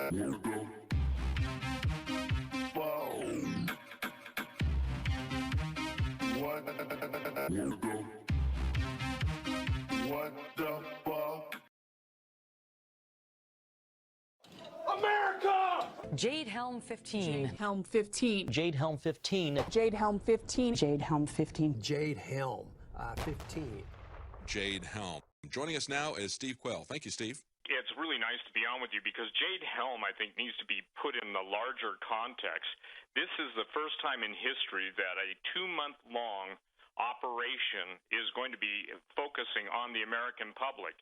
What the fuck? America! Jade Helm 15. Jade Helm 15. Jade Helm 15. Jade Helm 15. Jade Helm 15. Jade Helm 15. Jade Helm. Joining us now is Steve Quell. Thank you, Steve. It's really nice to be on with you because Jade Helm, I think, needs to be put in the larger context. This is the first time in history that a 2-month-long operation is going to be focusing on the American public.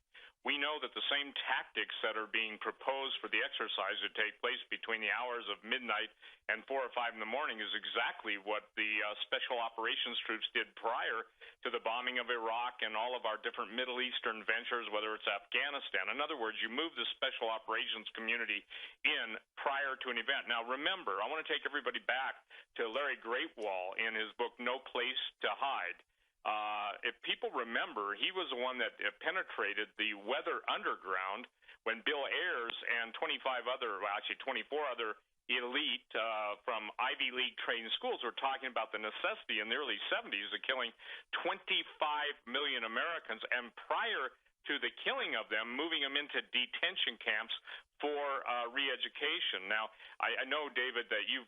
We know that the same tactics that are being proposed for the exercise to take place between the hours of midnight and 4 or 5 in the morning is exactly what the special operations troops did prior to the bombing of Iraq and all of our different Middle Eastern ventures, whether it's Afghanistan. In other words, you move the special operations community in prior to an event. Now, remember, I want to take everybody back to Larry Greatwall in his book, No Place to Hide. If people remember, he was the one that penetrated the weather underground when Bill Ayers and 24 other elite from Ivy League trained schools were talking about the necessity in the early 70s of killing 25 million Americans, and prior to the killing of them, moving them into detention camps for re-education. Now, I know, David, that you've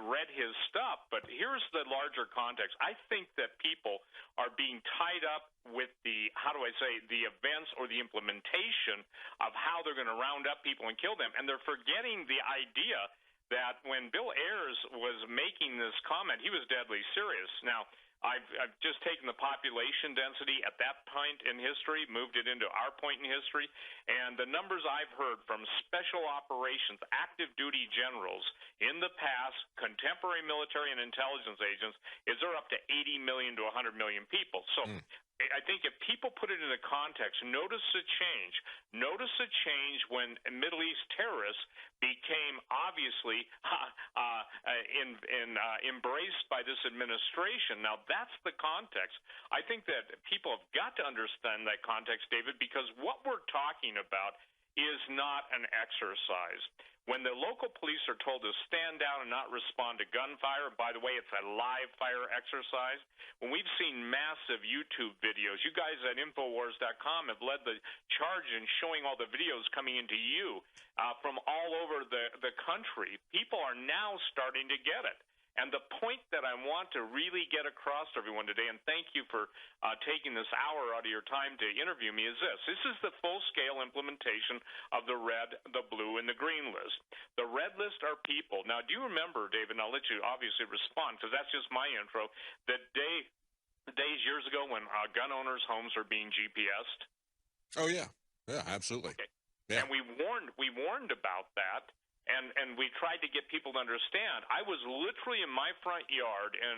read his stuff, but here's the larger context. I think that people are being tied up with the events or the implementation of how they're going to round up people and kill them, and they're forgetting the idea that when Bill Ayers was making this comment, he was deadly serious. Now, I've just taken the population density at that point in history, moved it into our point in history, and the numbers I've heard from special operations, active duty generals in the past, contemporary military and intelligence agents, is they're up to 80 million to 100 million people. So I think if people put it into context, notice a change. Notice a change when Middle East terrorists became obviously embraced by this administration. Now, that's the context. I think that people have got to understand that context, David, because what we're talking about is not an exercise. When the local police are told to stand down and not respond to gunfire, by the way, it's a live fire exercise. When we've seen massive YouTube videos, you guys at Infowars.com have led the charge in showing all the videos coming into you from all over the country. People are now starting to get it. And the point that I want to really get across to everyone today, and thank you for taking this hour out of your time to interview me, is this. This is the full-scale implementation of the red, the blue, and the green list. The red list are people. Now, do you remember, David, and I'll let you obviously respond because that's just my intro, the days years ago when gun owners' homes are being GPSed? Oh, yeah. Yeah, absolutely. Okay. Yeah. And we warned about that. And we tried to get people to understand. I was literally in my front yard in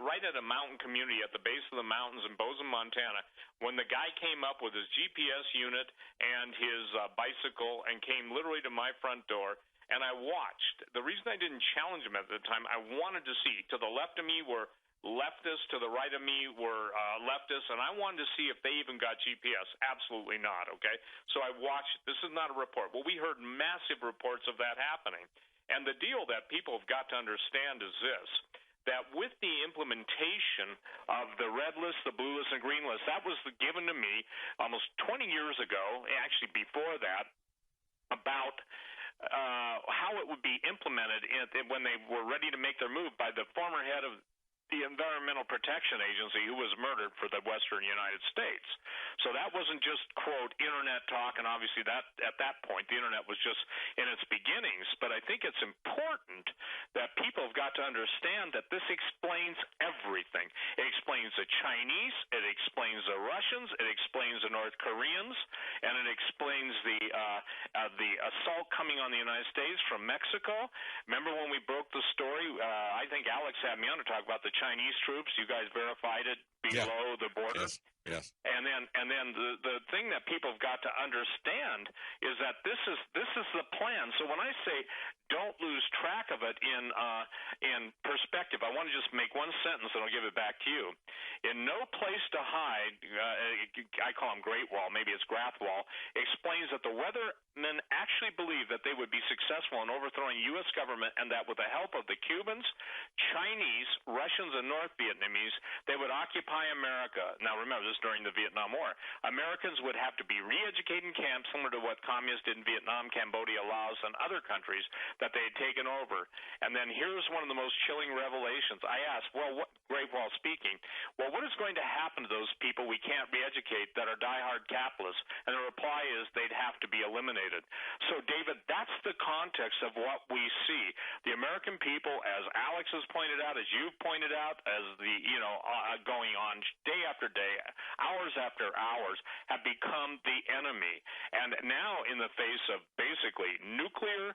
right at a mountain community at the base of the mountains in Bozeman, Montana, when the guy came up with his GPS unit and his bicycle and came literally to my front door. And I watched. The reason I didn't challenge him at the time, I wanted to see. To the left of me were leftists, to the right of me were leftists, and I wanted to see if they even got GPS. Absolutely not, okay? So I watched. This is not a report. Well, we heard massive reports of that happening. And the deal that people have got to understand is this, that with the implementation of the red list, the blue list, and green list, that was given to me almost 20 years ago, actually before that, about how it would be implemented when they were ready to make their move by the former head of the Environmental Protection Agency, who was murdered for the Western United States. So that wasn't just, quote, internet talk, and obviously that at that point the internet was just in its beginnings. But I think it's important that people have got to understand that this explains everything. It explains the Chinese, it explains the Russians, it explains the North Koreans, and it explains the assault coming on the United States from Mexico. Remember when we broke the story? I think Alex had me on to talk about the Chinese troops. You guys verified it below the border. Yes. Yes. And then the thing that people have got to understand is that this is the plan. So when I say don't lose track of it in perspective, I want to just make one sentence and I'll give it back to you. In No Place to Hide, I call him Great Wall, maybe it's Grathwall, explains that the weathermen actually believed that they would be successful in overthrowing U.S. government, and that with the help of the Cubans, Chinese, Russians, and North Vietnamese, they would occupy America. Now remember, this is during the Vietnam War. Americans would have to be re-educated in camps similar to what communists did in Vietnam, Cambodia, Laos, and other countries that they had taken over. And then here's one of the most chilling revelations. I asked, well, what, Great Wall speaking, well, what is going to happen to those people we can't re-educate that are diehard capitalists? And the reply is they'd have to be eliminated. So, David, that's the context of what we see. The American people, as Alex has pointed out, as you've pointed out, as the, going on day after day, hours after hours, have become the enemy. And now in the face of basically nuclear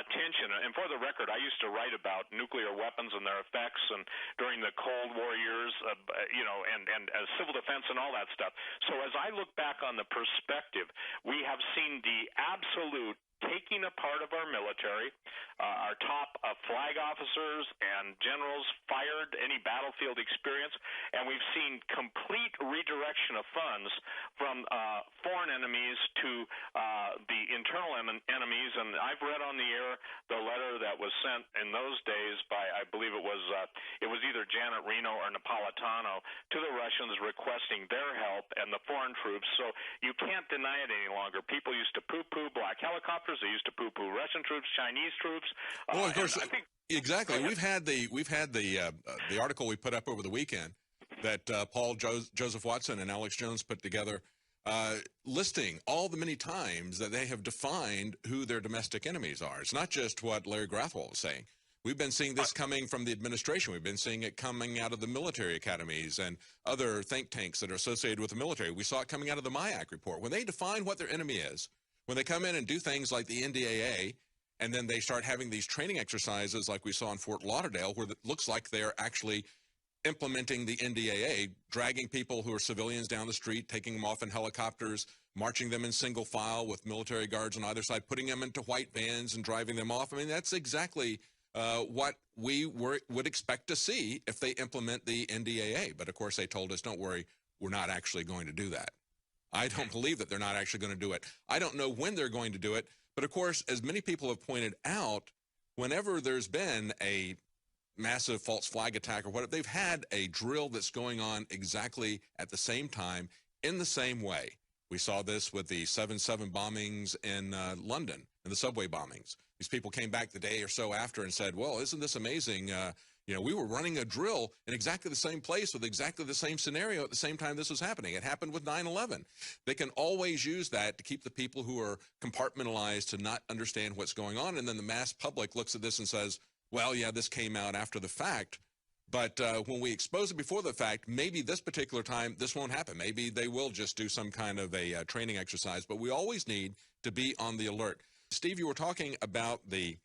tension, and for the record, I used to write about nuclear weapons and their effects, and during the Cold War years, and civil defense and all that stuff. So as I look back on the perspective, we have seen the absolute taking apart of our military. Our top flag officers and generals fired, any battlefield experience, and we've seen complete redirection of funds from foreign enemies to the internal enemies. And I've read on the air the letter that was sent in those days by, I believe it was either Janet Reno or Napolitano to the Russians requesting their help and the foreign troops. So you can't deny it any longer. People used to poo-poo black helicopters. They used to poo-poo Russian troops, Chinese troops. Well, of course, exactly. We've had the article we put up over the weekend that Paul Joseph Watson and Alex Jones put together, listing all the many times that they have defined who their domestic enemies are. It's not just what Larry Grathwohl was saying. We've been seeing this coming from the administration. We've been seeing it coming out of the military academies and other think tanks that are associated with the military. We saw it coming out of the MIAC report. When they define what their enemy is, when they come in and do things like the NDAA, and then they start having these training exercises like we saw in Fort Lauderdale, where it looks like they're actually implementing the NDAA, dragging people who are civilians down the street, taking them off in helicopters, marching them in single file with military guards on either side, putting them into white vans and driving them off. I mean, that's exactly what we would expect to see if they implement the NDAA. But, of course, they told us, don't worry, we're not actually going to do that. I don't believe that they're not actually going to do it. I don't know when they're going to do it. But, of course, as many people have pointed out, whenever there's been a massive false flag attack or whatever, they've had a drill that's going on exactly at the same time in the same way. We saw this with the 7/7 bombings in London and the subway bombings. These people came back the day or so after and said, well, isn't this amazing? We were running a drill in exactly the same place with exactly the same scenario at the same time this was happening. It happened with 9/11. They can always use that to keep the people who are compartmentalized to not understand what's going on. And then the mass public looks at this and says, well, yeah, this came out after the fact. But when we expose it before the fact, maybe this particular time this won't happen. Maybe they will just do some kind of a training exercise. But we always need to be on the alert. Steve, you were talking about the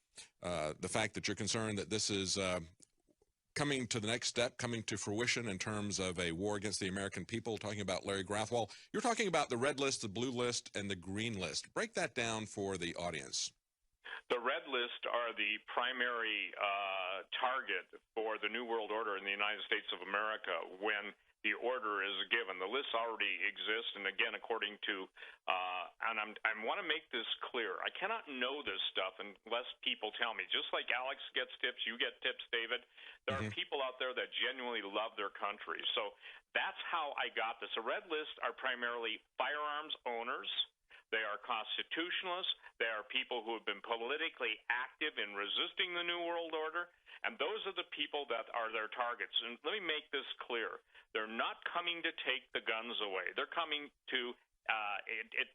fact that you're concerned that this is coming to the next step, coming to fruition in terms of a war against the American people, talking about Larry Grathwohl. You're talking about the red list, the blue list, and the green list. Break that down for the audience. The red list are the primary target for the New World Order in the United States of America when the order is given. The lists already exist, and again, according to, and I want to make this clear, I cannot know this stuff unless people tell me. Just like Alex gets tips, you get tips, David. There are people out there that genuinely love their country. So that's how I got this. A red list are primarily firearms owners. They are constitutionalists. They are people who have been politically active in resisting the New World Order. And those are the people that are their targets. And let me make this clear. They're not coming to take the guns away. They're coming to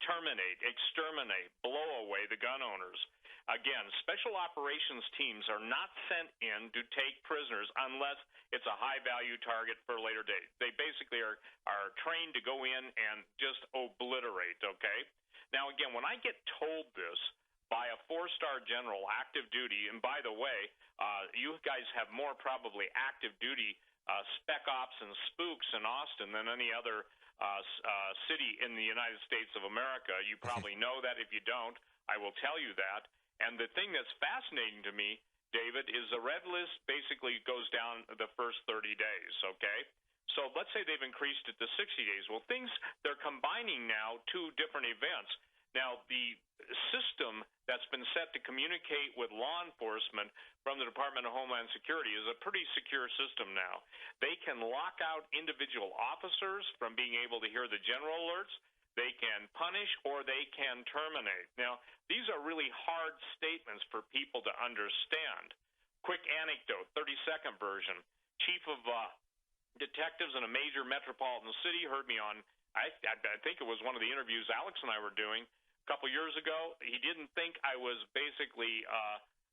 terminate, exterminate, blow away the gun owners. Again, special operations teams are not sent in to take prisoners unless it's a high-value target for a later date. They basically are trained to go in and just obliterate, okay? Now, again, when I get told this by a four-star general, active duty, and by the way, you guys have more probably active duty spec ops and spooks in Austin than any other city in the United States of America. You probably know that. If you don't, I will tell you that. And the thing that's fascinating to me, David, is the red list basically goes down the first 30 days, okay? So let's say they've increased it to 60 days. Well, they're combining now two different events. Now, the system that's been set to communicate with law enforcement from the Department of Homeland Security is a pretty secure system now. They can lock out individual officers from being able to hear the general alerts. They can punish or they can terminate. Now, these are really hard statements for people to understand. Quick anecdote, 30-second version. Chief of detectives in a major metropolitan city heard me on, I think it was one of the interviews Alex and I were doing a couple years ago. He didn't think I was basically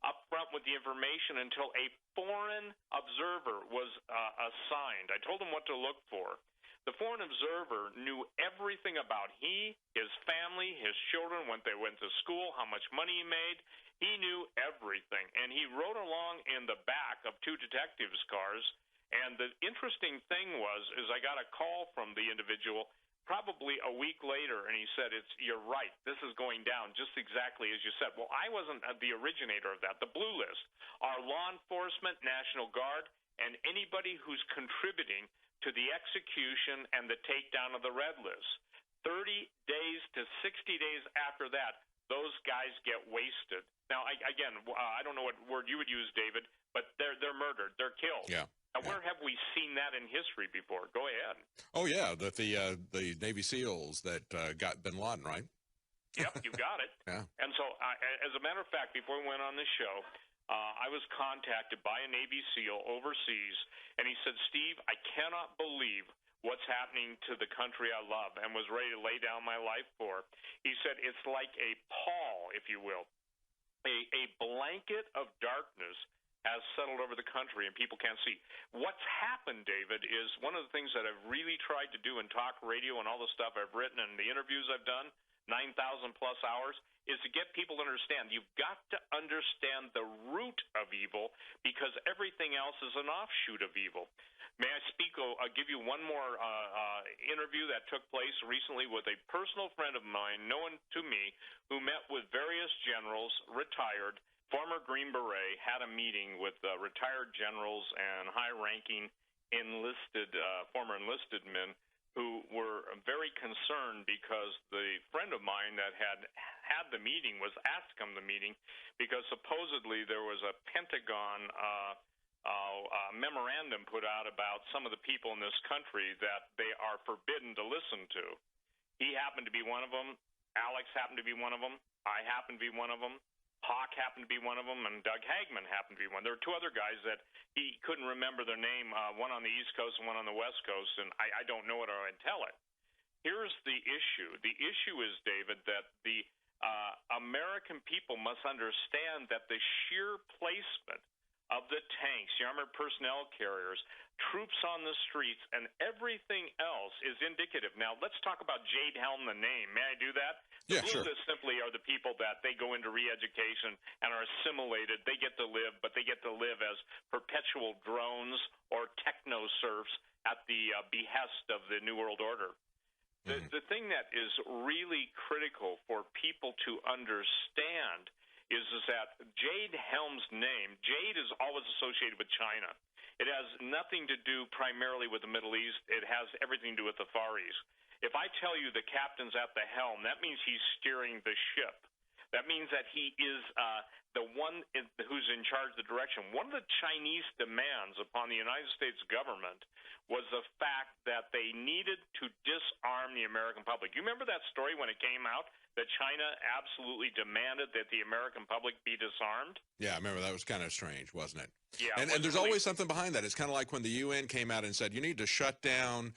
upfront with the information until a foreign observer was assigned. I told him what to look for. The foreign observer knew everything about his family, his children, when they went to school, how much money he made. He knew everything, and he rode along in the back of two detectives' cars. And the interesting thing is I got a call from the individual probably a week later, and he said, "You're right. This is going down just exactly as you said." Well, I wasn't the originator of that. The blue list are law enforcement, National Guard, and anybody who's contributing to the execution and the takedown of the red list. 30 days to 60 days after that, those guys get wasted. Now, I don't know what word you would use, David, but they're murdered. They're killed. Yeah. Now, where have we seen that in history before? Go ahead. Oh, yeah, the Navy SEALs that got Bin Laden, right? Yep, you got it. Yeah. And so, as a matter of fact, before we went on this show, I was contacted by a Navy SEAL overseas, and he said, "Steve, I cannot believe what's happening to the country I love," and was ready to lay down my life for. He said, "It's like a pall, if you will. A blanket of darkness has settled over the country, and people can't see." What's happened, David, is one of the things that I've really tried to do in talk radio and all the stuff I've written and the interviews I've done, 9,000-plus hours, is to get people to understand you've got to understand the root of evil, because everything else is an offshoot of evil. May I speak? I'll give you one more interview that took place recently with a personal friend of mine, known to me, who met with various generals, retired, former Green Beret, had a meeting with retired generals and high-ranking former enlisted men who were very concerned because the friend of mine that had the meeting was asked to come to the meeting because supposedly there was a Pentagon memorandum put out about some of the people in this country that they are forbidden to listen to. He happened to be one of them. Alex happened to be one of them. I happened to be one of them. Hawk happened to be one of them, and Doug Hagman happened to be one. There were two other guys that he couldn't remember their name, one on the East Coast and one on the West Coast, and I don't know it or I'd tell it. Here's the issue. The issue is, David, that the American people must understand that the sheer placement of the tanks, the armored personnel carriers, troops on the streets, and everything else is indicative. Now, let's talk about Jade Helm, the name. May I do that? Yeah, the blue sure. list simply are the people that they go into re-education and are assimilated. They get to live, but they get to live as perpetual drones or techno-serfs at the behest of the New World Order. The thing that is really critical for people to understand is that Jade Helm's name, Jade is always associated with China. It has nothing to do primarily with the Middle East. It has everything to do with the Far East. If I tell you the captain's at the helm, that means he's steering the ship. That means that he is the one who's in charge of the direction. One of the Chinese demands upon the United States government was the fact that they needed to disarm the American public. You remember that story when it came out that China absolutely demanded that the American public be disarmed? Yeah, I remember that was kind of strange, wasn't it? Yeah. And there's always something behind that. It's kind of like when the UN came out and said, you need to shut down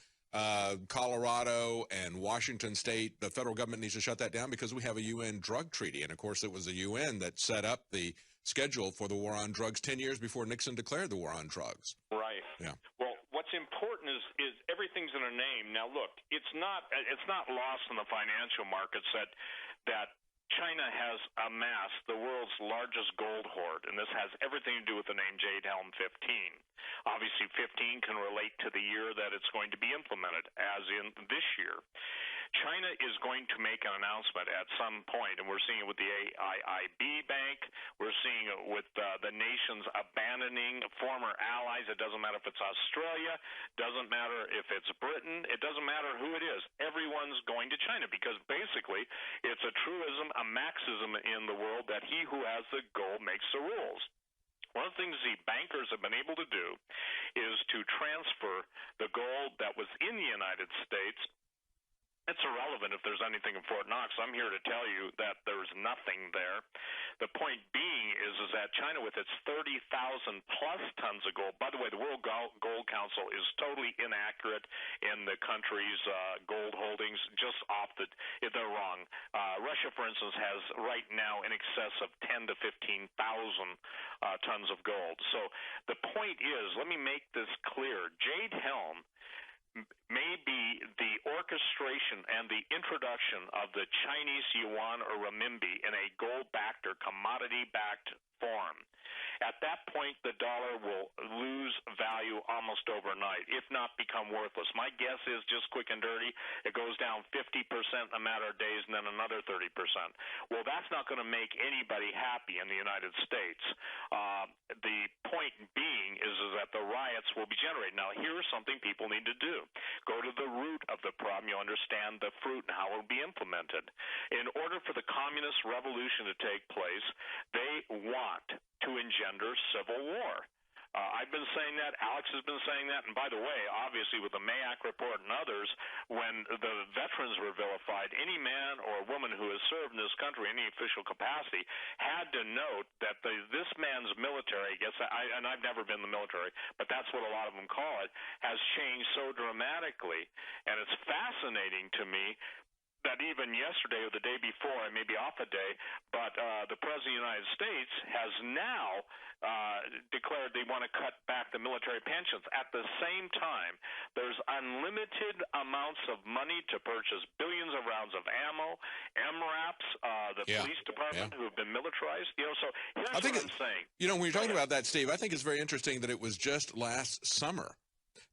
Colorado and Washington State. The federal government needs to shut that down because we have a UN drug treaty. And, of course, it was the UN that set up the schedule for the war on drugs 10 years before Nixon declared the war on drugs. Right. Yeah. Well, what's important is everything's in a name. Now, look, it's not lost in the financial markets that China has amassed the world's largest gold hoard, and this has everything to do with the name Jade Helm 15. Obviously, 15 can relate to the year that it's going to be implemented, as in this year. China is going to make an announcement at some point, and we're seeing it with the AIIB Bank. We're seeing it with the nations abandoning former allies. It doesn't matter if it's Australia, doesn't matter if it's Britain, it doesn't matter who it is. Everyone's going to China because basically it's a truism, a maxism in the world that he who has the gold makes the rules. One of the things the bankers have been able to do is to transfer the gold that was in the United States. It's irrelevant if there's anything in Fort Knox. I'm here to tell you that there's nothing there. The point being is that China, with its 30,000 plus tons of gold, by the way, the World Gold Council is totally inaccurate in the country's gold holdings, just they're wrong. Russia, for instance, has right now in excess of 10 to 15,000 tons of gold. So the point is, let me make this clear. Jade Helm may be the orchestration and the introduction of the Chinese yuan or renminbi in a gold-backed or commodity-backed form. At that point, the dollar will lose value almost overnight, if not become worthless. My guess is, just quick and dirty, it goes down 50% in a matter of days and then another 30%. Well, that's not going to make anybody happy in the United States. The point being is that the riots will be generated. Now, here's something people need to do. Go to the root of the problem. You'll understand the fruit and how it will be implemented. In order for the communist revolution to take place, they want to engender civil war. I've been saying that. Alex has been saying that. And by the way, obviously with the Mayak report and others, when the veterans were vilified, any man or woman who has served in this country in any official capacity had to note that this man's military, and I've never been in the military, but that's what a lot of them call it, has changed so dramatically. And it's fascinating to me that even yesterday or the day before, I may be off a day, but the President of the United States has now declared they want to cut back the military pensions. At the same time, there's unlimited amounts of money to purchase billions of rounds of ammo, MRAPs, the police department who have been militarized. So here's what I'm saying. When you're talking about that, Steve, I think it's very interesting that it was just last summer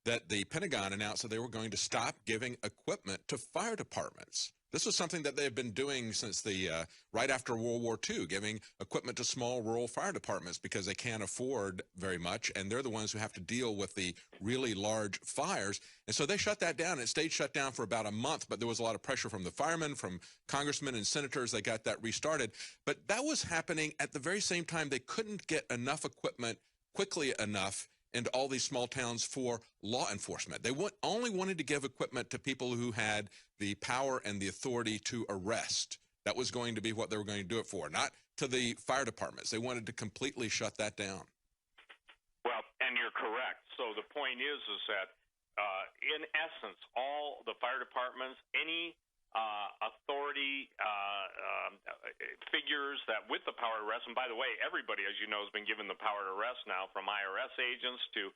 that the Pentagon announced that they were going to stop giving equipment to fire departments. This was something that they have been doing since right after World War II, giving equipment to small rural fire departments because they can't afford very much, and they're the ones who have to deal with the really large fires. And so they shut that down. It stayed shut down for about a month, but there was a lot of pressure from the firemen, from congressmen and senators. They got that restarted. But that was happening at the very same time they couldn't get enough equipment quickly enough into all these small towns for law enforcement. They only wanted to give equipment to people who had the power and the authority to arrest. That was going to be what they were going to do it for, not to the fire departments. They wanted to completely shut that down. Well, and you're correct. So the point is that, in essence, all the fire departments, any authority figures that with the power to arrest, and by the way, everybody, as you know, has been given the power to arrest now, from IRS agents to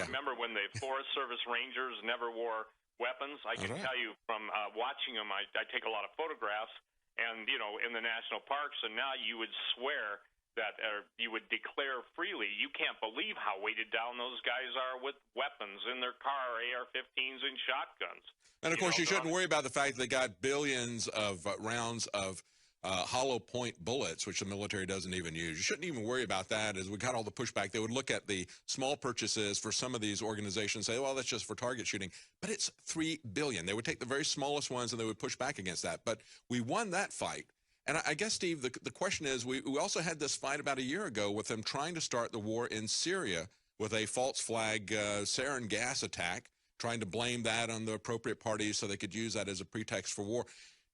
remember when the Forest Service Rangers never wore weapons. I can tell you from watching them, I take a lot of photographs, and in the national parks, and now you would swear that you would declare freely. You can't believe how weighted down those guys are with weapons in their car, AR-15s and shotguns. And, of course, you shouldn't worry about the fact that they got billions of rounds of hollow point bullets, which the military doesn't even use. You shouldn't even worry about that. As we got all the pushback, they would look at the small purchases for some of these organizations and say, well, that's just for target shooting. But it's $3 billion. They would take the very smallest ones and they would push back against that. But we won that fight. And I guess, Steve, the question is, we also had this fight about a year ago with them trying to start the war in Syria with a false flag sarin gas attack, trying to blame that on the appropriate parties so they could use that as a pretext for war.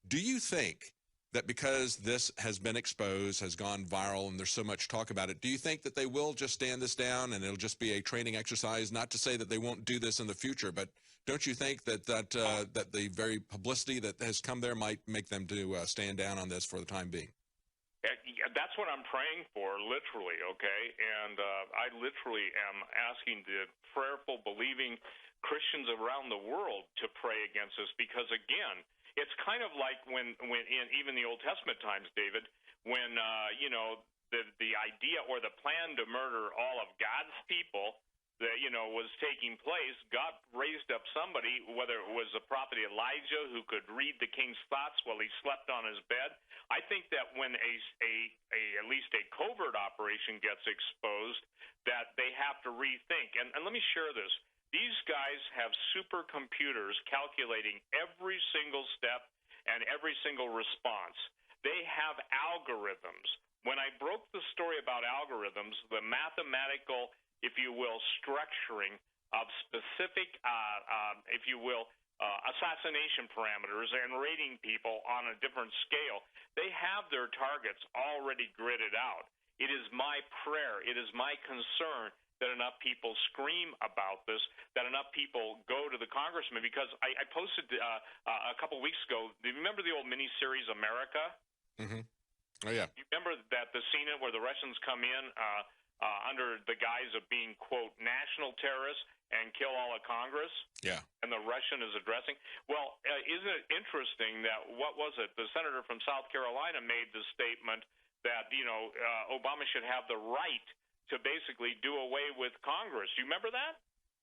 Do you think that because this has been exposed, has gone viral, and there's so much talk about it, do you think that they will just stand this down and it'll just be a training exercise? Not to say that they won't do this in the future, but don't you think that the very publicity that has come there might make them to stand down on this for the time being? That's what I'm praying for, literally, okay? And I literally am asking the prayerful, believing Christians around the world to pray against this, because, again, it's kind of like when in even the Old Testament times, David, when, the idea or the plan to murder all of God's people that, was taking place, God raised up somebody, whether it was the prophet Elijah, who could read the king's thoughts while he slept on his bed. I think that when at least a covert operation gets exposed, that they have to rethink. And let me share this. These guys have supercomputers calculating every single step and every single response. They have algorithms. When I broke the story about algorithms, the mathematical, if you will, structuring of specific, if you will, assassination parameters and rating people on a different scale, they have their targets already gridded out. It is my prayer, it is my concern that enough people scream about this, that enough people go to the congressman, because I posted a couple weeks ago, do you remember the old miniseries America? Mm-hmm. Oh, yeah. You remember that the scene where the Russians come in under the guise of being, quote, national terrorists and kill all of Congress? Yeah. And the Russian is addressing? Well, isn't it interesting that, what was it, the senator from South Carolina made the statement that, Obama should have the right to basically do away with Congress. You remember that?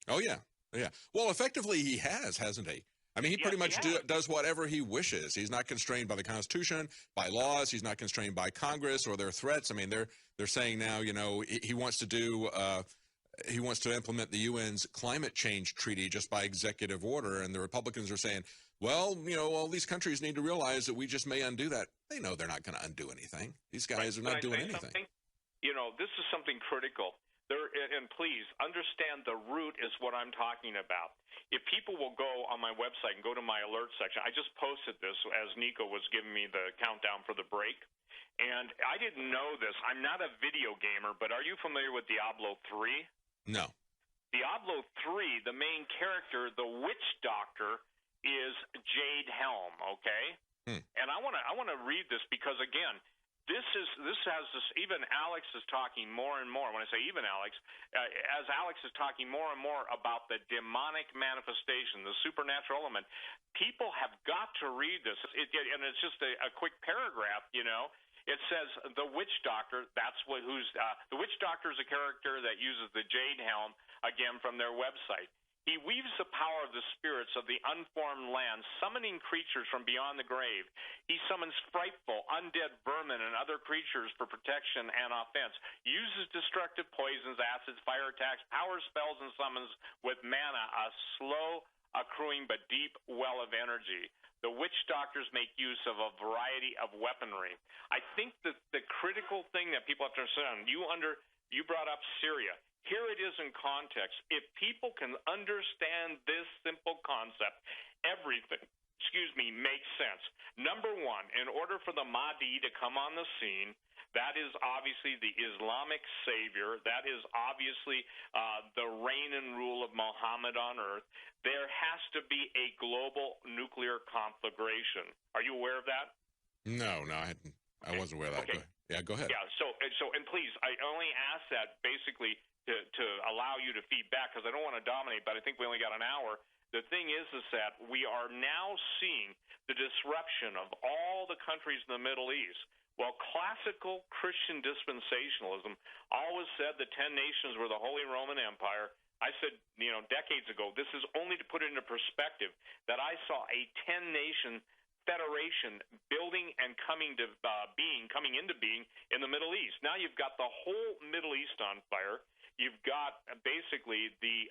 Oh, yeah. Yeah. Well, effectively, he hasn't he? I mean, he pretty much does whatever he wishes. He's not constrained by the Constitution, by laws. He's not constrained by Congress or their threats. I mean, they're saying now, he wants to do he wants to implement the UN's climate change treaty just by executive order. And the Republicans are saying, well, all these countries need to realize that we just may undo that. They know they're not going to undo anything. These guys are not doing anything. This is something critical. And please understand, the root is what I'm talking about. If people will go on my website and go to my alert section, I just posted this as Nico was giving me the countdown for the break. And I didn't know this. I'm not a video gamer, but are you familiar with Diablo 3? No. Diablo 3, the main character, the witch doctor, is Jade Helm, okay? And I want to read this because, again, this has this, even Alex is talking more and more. When I say even Alex, as Alex is talking more and more about the demonic manifestation, the supernatural element, people have got to read this. And it's just a quick paragraph, It says the witch doctor. That's the witch doctor is a character that uses the Jade Helm, again from their website. He weaves the power of the spirits of the unformed land, summoning creatures from beyond the grave. He summons frightful, undead vermin and other creatures for protection and offense, uses destructive poisons, acids, fire attacks, power spells, and summons with mana a slow, accruing but deep well of energy. The witch doctors make use of a variety of weaponry. I think that the critical thing that people have to understand, you brought up Syria. Here it is in context. If people can understand this simple concept, everything, makes sense. Number one, in order for the Mahdi to come on the scene, that is obviously the Islamic savior. That is obviously the reign and rule of Muhammad on earth. There has to be a global nuclear conflagration. Are you aware of that? No, I wasn't aware of that. Okay. Yeah, go ahead. Yeah, and please, I only ask that basically to allow you to feed back, because I don't want to dominate, but I think we only got an hour. The thing is that we are now seeing the disruption of all the countries in the Middle East. Well, classical Christian dispensationalism always said the 10 nations were the Holy Roman Empire. I said, decades ago, this is only to put it into perspective, that I saw a 10-nation federation building and coming into being in the Middle East. Now you've got the whole Middle East on fire. You've got basically the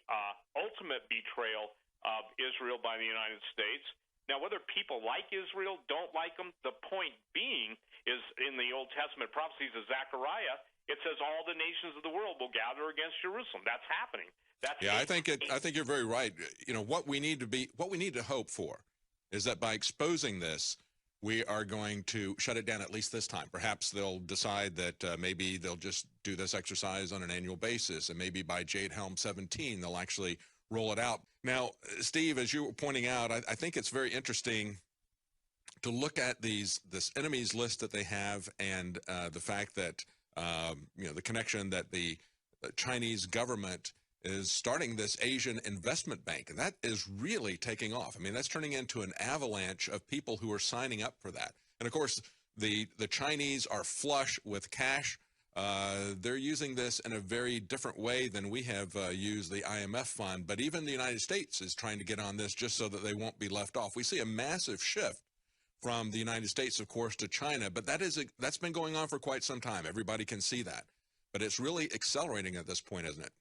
ultimate betrayal of Israel by the United States. Now, whether people like Israel, don't like them, the point being is in the Old Testament prophecies of Zechariah, it says all the nations of the world will gather against Jerusalem. That's happening. I think you're very right. What we need to hope for is that by exposing this, we are going to shut it down at least this time. Perhaps they'll decide that maybe they'll just do this exercise on an annual basis, and maybe by Jade Helm 17, they'll actually roll it out. Now, Steve, as you were pointing out, I think it's very interesting to look at this enemies list that they have, and the fact that the connection that the Chinese government is starting this Asian investment bank, and that is really taking off. I mean, that's turning into an avalanche of people who are signing up for that. And of course, the Chinese are flush with cash. they're using this in a very different way than we have used the IMF fund. But even the United States is trying to get on this just so that they won't be left off. We see a massive shift from the United States, of course, to China, but that's been going on for quite some time. Everybody can see that. But it's really accelerating at this point, isn't it?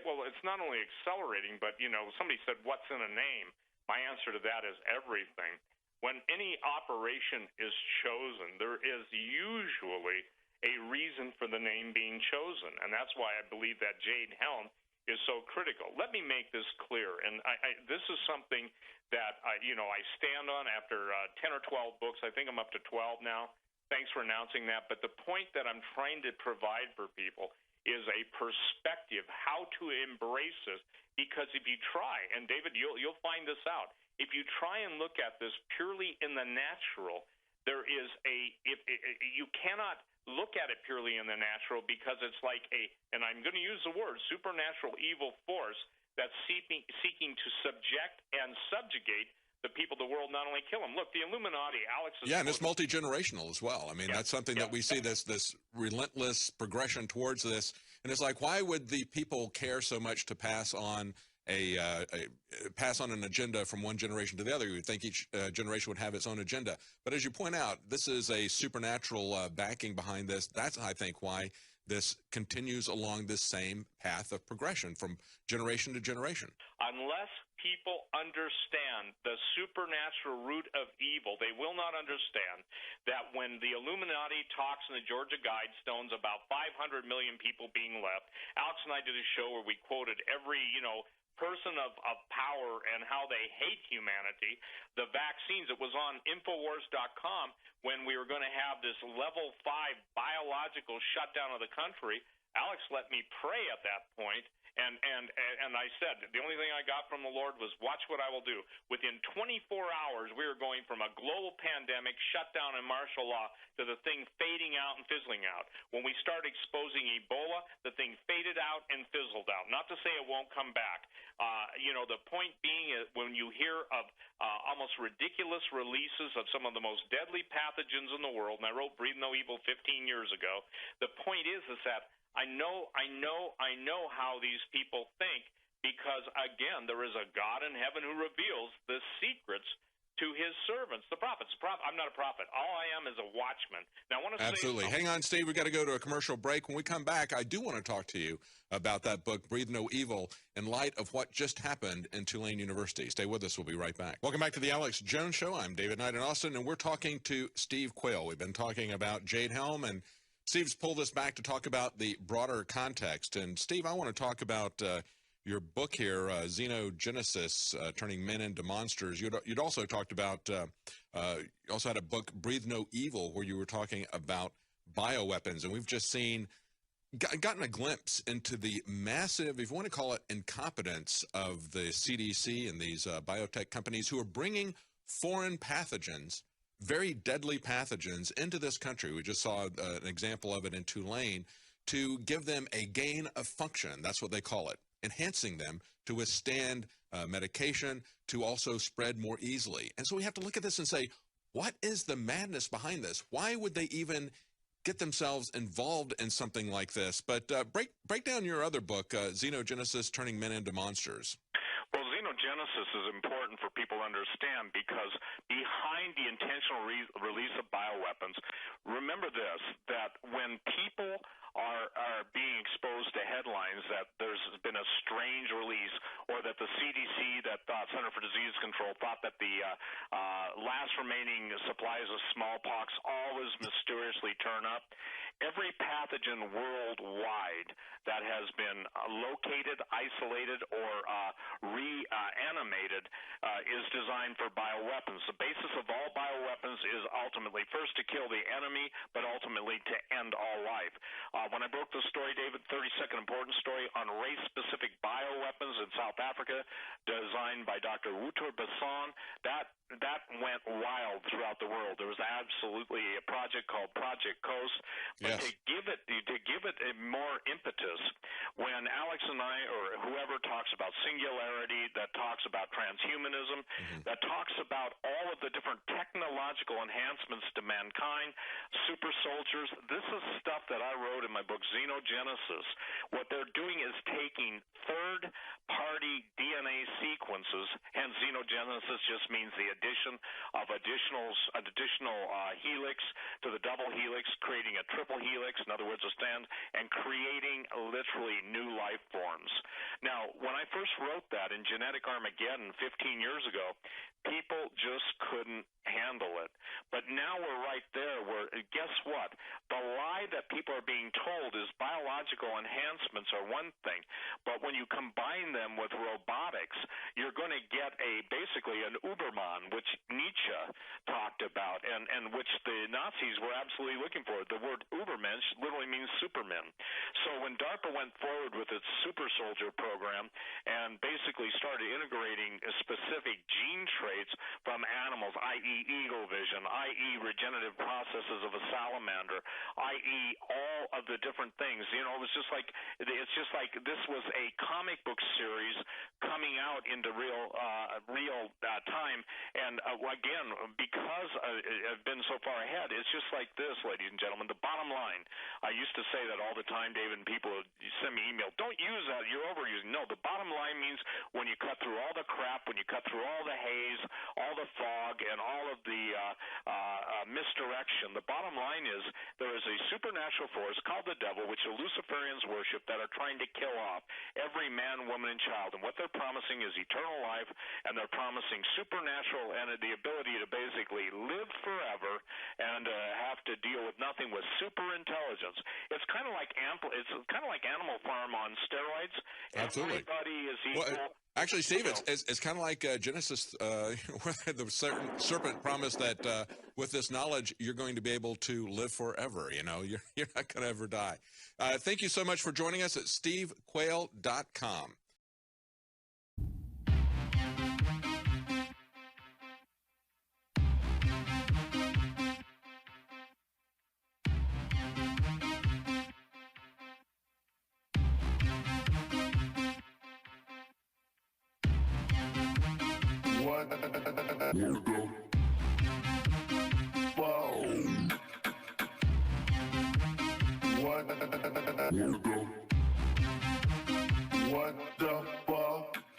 Well, it's not only accelerating, but, somebody said, what's in a name? My answer to that is everything. When any operation is chosen, there is usually a reason for the name being chosen, and that's why I believe that Jade Helm is so critical. Let me make this clear, and this is something that I stand on after 10 or 12 books. I think I'm up to 12 now. Thanks for announcing that. But the point that I'm trying to provide for people is a perspective, how to embrace this, because if you try, and David, you'll find this out, if you try and look at this purely in the natural, there is you cannot look at it purely in the natural, because it's like and I'm going to use the word, supernatural evil force that's seeking to subject and subjugate the people of the world, not only kill them. Look, the Illuminati, Alex is... Yeah, and it's multi-generational as well. I mean, that's something that we see, this relentless progression towards this. And it's like, why would the people care so much to pass on an agenda from one generation to the other? You would think each generation would have its own agenda. But as you point out, this is a supernatural backing behind this. That's, I think, why this continues along this same path of progression from generation to generation. Unless people understand the supernatural root of evil, they will not understand that when the Illuminati talks in the Georgia Guidestones about 500 million people being left, Alex and I did a show where we quoted every, person of power and how they hate humanity. The vaccines, it was on Infowars.com when we were going to have this level 5 biological shutdown of the country. Alex let me pray at that point, and I said, the only thing I got from the Lord was, watch what I will do. Within 24 hours, we were going from a global pandemic, shutdown, and martial law to the thing fading out and fizzling out. When we started exposing Ebola, the thing faded out and fizzled out. Not to say it won't come back. The point being is when you hear of almost ridiculous releases of some of the most deadly pathogens in the world, and I wrote Breathe No Evil 15 years ago, the point is that I know how these people think, because, again, there is a God in heaven who reveals the secrets to his servants, the prophets. I'm not a prophet. All I am is a watchman. Now, I want to Absolutely. say... Hang on, Steve. We've got to go to a commercial break. When we come back, I do want to talk to you about that book, Breathe No Evil, in light of what just happened in Tulane University. Stay with us. We'll be right back. Welcome back to the Alex Jones Show. I'm David Knight in Austin, and we're talking to Steve Quayle. We've been talking about Jade Helm, and Steve's pulled us back to talk about the broader context. And, Steve, I want to talk about your book here, Xenogenesis, Turning Men into Monsters. You'd also talked about, you also had a book, Breathe No Evil, where you were talking about bioweapons. And we've just gotten a glimpse into the massive, if you want to call it, incompetence of the CDC and these biotech companies who are bringing foreign pathogens, very deadly pathogens, into this country. We just saw an example of it in Tulane, to give them a gain of function. That's what they call it. Enhancing them to withstand medication, to also spread more easily. And so we have to look at this and say, what is the madness behind this? Why would they even get themselves involved in something like this? But break down your other book, Xenogenesis, Turning Men into Monsters. Well, xenogenesis is important for people to understand, because behind the intentional release of bioweapons, remember this, that when people are being exposed to headlines that there's been a strange release, or that the CDC, that Center for Disease Control, thought that the last remaining supplies of smallpox always mysteriously turn up, every pathogen worldwide that has been located, isolated, or reanimated is designed for bioweapons. The basis of all bioweapons is ultimately first to kill the enemy, but ultimately to end all life. When I broke the story, David, 30-second important story on race-specific bioweapons in South Africa, designed by Dr. Wouter Besson, that went wild throughout the world. There was absolutely a project called Project Coast. But Yes. to give it a more impetus, when Alex and I, or whoever talks about singularity, that talks about transhumanism, that talks about all of the different technological enhancements to mankind, super soldiers, this is stuff that I wrote in my book, Xenogenesis. What they're doing is taking third-party DNA sequences, hence xenogenesis just means the addition of an additional helix to the double helix, creating a triple helix, in other words, a stand, and creating literally new life forms. Now, when I first wrote that in Genetic Armageddon 15 years ago, people just couldn't handle it. But now we're right there where, guess what? The lie that people are being told is biological enhancements are one thing, but when you combine them with robotics, you're going to get basically an Uberman, which Nietzsche talked about, and which the Nazis were absolutely looking for. The word Ubermensch literally means supermen. So when DARPA went forward with its super soldier program and basically started integrating specific gene traits from animals, i.e. eagle vision, i.e. regenerative processes of a salamander, i.e. all of the different things, it's just like this was a comic book series coming out into real time. And again, because I've been so far ahead, it's just like this, ladies and gentlemen. The bottom line, I used to say that all the time, David, and people would send me email, don't use that, you're overusing. No, the bottom line means when you cut through all the crap, when you cut through all the haze, all the fog, and all of the misdirection, the bottom line is there is a supernatural force called the devil, which the Luciferians worship, that are trying to kill off every man, woman, and child. And what they're promising is eternal life, and they're promising supernatural and the ability to basically live forever and have to deal with nothing, with super intelligence. It's kind of like Animal Farm on steroids. Absolutely. Everybody is equal. Well, actually, Steve, it's kind of like Genesis, where the serpent promised that with this knowledge, you're going to be able to live forever. You're not going to ever die. Thank you so much for joining us at stevequail.com. What the What the